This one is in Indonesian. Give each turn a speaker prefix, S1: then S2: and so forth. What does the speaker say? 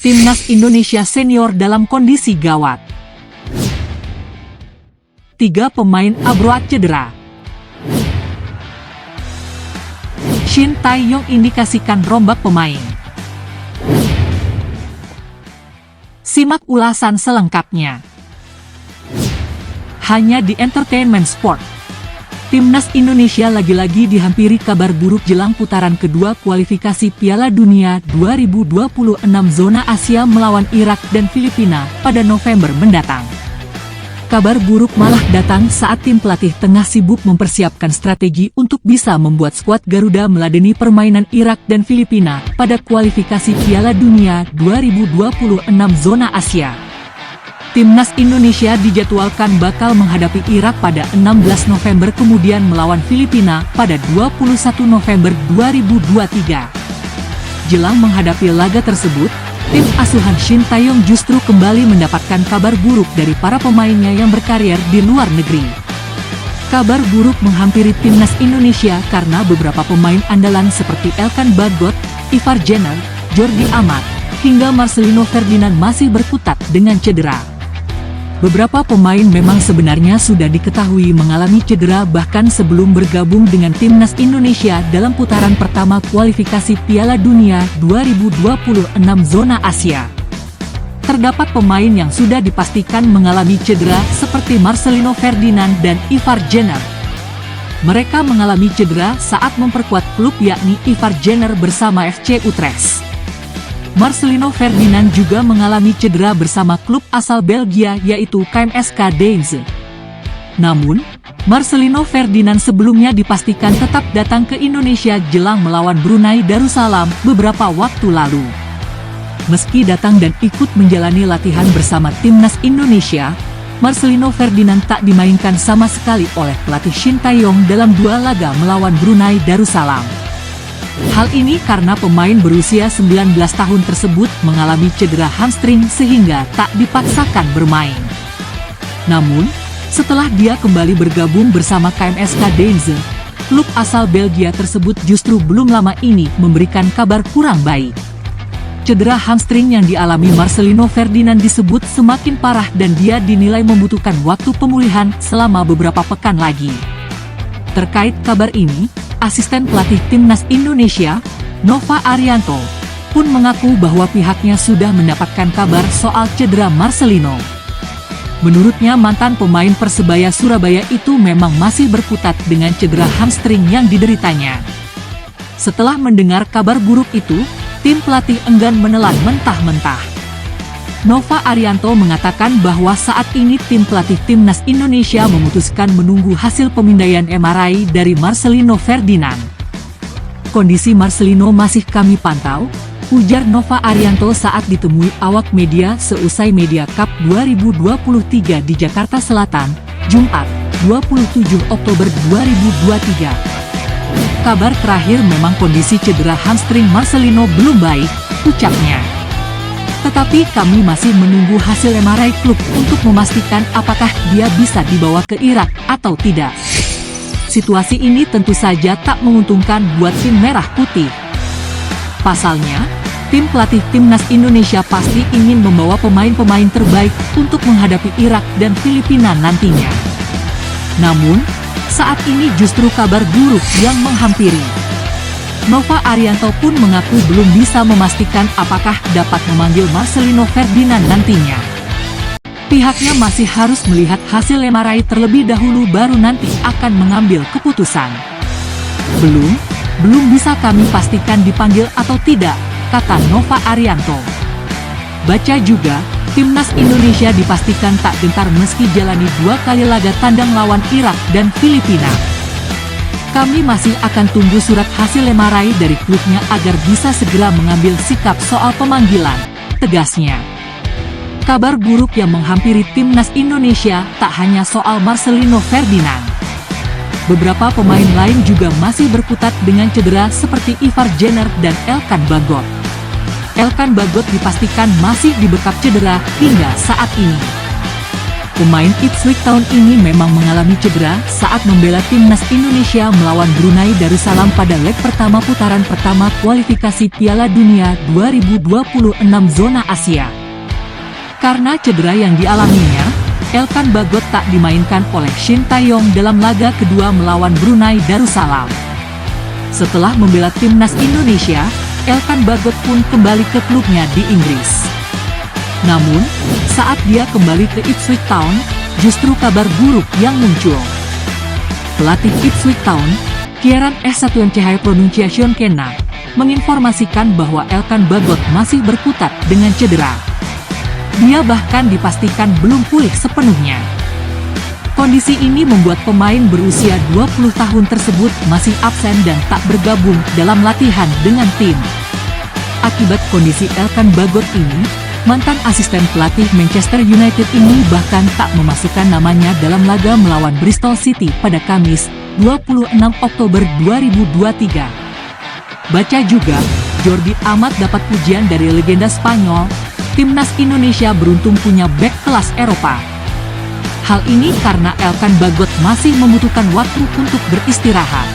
S1: Timnas Indonesia senior dalam kondisi gawat. 3 pemain abroad cedera. Shin Tae-yong indikasikan rombak pemain. Simak ulasan selengkapnya hanya di Entertainment Sport. Timnas Indonesia lagi-lagi dihampiri kabar buruk jelang putaran kedua kualifikasi Piala Dunia 2026 zona Asia melawan Irak dan Filipina pada November mendatang. Kabar buruk malah datang saat tim pelatih tengah sibuk mempersiapkan strategi untuk bisa membuat skuad Garuda meladeni permainan Irak dan Filipina pada kualifikasi Piala Dunia 2026 zona Asia. Timnas Indonesia dijadwalkan bakal menghadapi Irak pada 16 November kemudian melawan Filipina pada 21 November 2023. Jelang menghadapi laga tersebut, tim asuhan Shin Tae-yong justru kembali mendapatkan kabar buruk dari para pemainnya yang berkarier di luar negeri. Kabar buruk menghampiri Timnas Indonesia karena beberapa pemain andalan seperti Elkan Bagot, Ivar Jenner, Jordi Amat, hingga Marcelino Ferdinand masih berkutat dengan cedera. Beberapa pemain memang sebenarnya sudah diketahui mengalami cedera bahkan sebelum bergabung dengan Timnas Indonesia dalam putaran pertama kualifikasi Piala Dunia 2026 zona Asia. Terdapat pemain yang sudah dipastikan mengalami cedera seperti Marcelino Ferdinand dan Ivar Jenner. Mereka mengalami cedera saat memperkuat klub yakni Ivar Jenner bersama FC Utrecht. Marcelino Ferdinand juga mengalami cedera bersama klub asal Belgia yaitu KMSK Deinze. Namun, Marcelino Ferdinand sebelumnya dipastikan tetap datang ke Indonesia jelang melawan Brunei Darussalam beberapa waktu lalu. Meski datang dan ikut menjalani latihan bersama Timnas Indonesia, Marcelino Ferdinand tak dimainkan sama sekali oleh pelatih Shin Tae-yong dalam 2 laga melawan Brunei Darussalam. Hal ini karena pemain berusia 19 tahun tersebut mengalami cedera hamstring sehingga tak dipaksakan bermain. Namun, setelah dia kembali bergabung bersama KMSK Deinze, klub asal Belgia tersebut justru belum lama ini memberikan kabar kurang baik. Cedera hamstring yang dialami Marcelino Ferdinand disebut semakin parah dan dia dinilai membutuhkan waktu pemulihan selama beberapa pekan lagi. Terkait kabar ini, asisten pelatih Timnas Indonesia, Nova Arianto, pun mengaku bahwa pihaknya sudah mendapatkan kabar soal cedera Marcelino. Menurutnya mantan pemain Persebaya Surabaya itu memang masih berkutat dengan cedera hamstring yang dideritanya. Setelah mendengar kabar buruk itu, tim pelatih enggan menelan mentah-mentah. Nova Arianto mengatakan bahwa saat ini tim pelatih Timnas Indonesia memutuskan menunggu hasil pemindaian MRI dari Marcelino Ferdinand. Kondisi Marcelino masih kami pantau, ujar Nova Arianto saat ditemui awak media seusai Media Cup 2023 di Jakarta Selatan, Jumat, 27 Oktober 2023. Kabar terakhir memang kondisi cedera hamstring Marcelino belum baik, ucapnya. Tetapi kami masih menunggu hasil MRI klub untuk memastikan apakah dia bisa dibawa ke Irak atau tidak. Situasi ini tentu saja tak menguntungkan buat tim merah putih. Pasalnya, tim pelatih Timnas Indonesia pasti ingin membawa pemain-pemain terbaik untuk menghadapi Irak dan Filipina nantinya. Namun, saat ini justru kabar buruk yang menghampiri. Nova Arianto pun mengaku belum bisa memastikan apakah dapat memanggil Marcelino Ferdinand nantinya. Pihaknya masih harus melihat hasil MRI terlebih dahulu baru nanti akan mengambil keputusan. Belum bisa kami pastikan dipanggil atau tidak, kata Nova Arianto. Baca juga, Timnas Indonesia dipastikan tak gentar meski jalani 2 kali laga tandang lawan Irak dan Filipina. Kami masih akan tunggu surat hasil MRI dari klubnya agar bisa segera mengambil sikap soal pemanggilan, tegasnya. Kabar buruk yang menghampiri Timnas Indonesia tak hanya soal Marcelino Ferdinand. Beberapa pemain lain juga masih berkutat dengan cedera seperti Ivar Jenner dan Elkan Bagot. Elkan Bagot dipastikan masih dibekap cedera hingga saat ini. Pemain Ipswich Town ini memang mengalami cedera saat membela timnas Indonesia melawan Brunei Darussalam pada leg pertama putaran pertama kualifikasi Piala Dunia 2026 zona Asia. Karena cedera yang dialaminya, Elkan Bagot tak dimainkan oleh Shin Taeyong dalam laga kedua melawan Brunei Darussalam. Setelah membela timnas Indonesia, Elkan Bagot pun kembali ke klubnya di Inggris. Namun, saat dia kembali ke Ipswich Town, justru kabar buruk yang muncul. Pelatih Ipswich Town, Kieran Satuan Pronunciation Kena, menginformasikan bahwa Elkan Bagot masih berkutat dengan cedera. Dia bahkan dipastikan belum pulih sepenuhnya. Kondisi ini membuat pemain berusia 20 tahun tersebut masih absen dan tak bergabung dalam latihan dengan tim. Akibat kondisi Elkan Bagot ini, mantan asisten pelatih Manchester United ini bahkan tak memasukkan namanya dalam laga melawan Bristol City pada Kamis, 26 Oktober 2023. Baca juga, Jordi Amat dapat pujian dari legenda Spanyol, timnas Indonesia beruntung punya bek kelas Eropa. Hal ini karena Elkan Bagot masih membutuhkan waktu untuk beristirahat.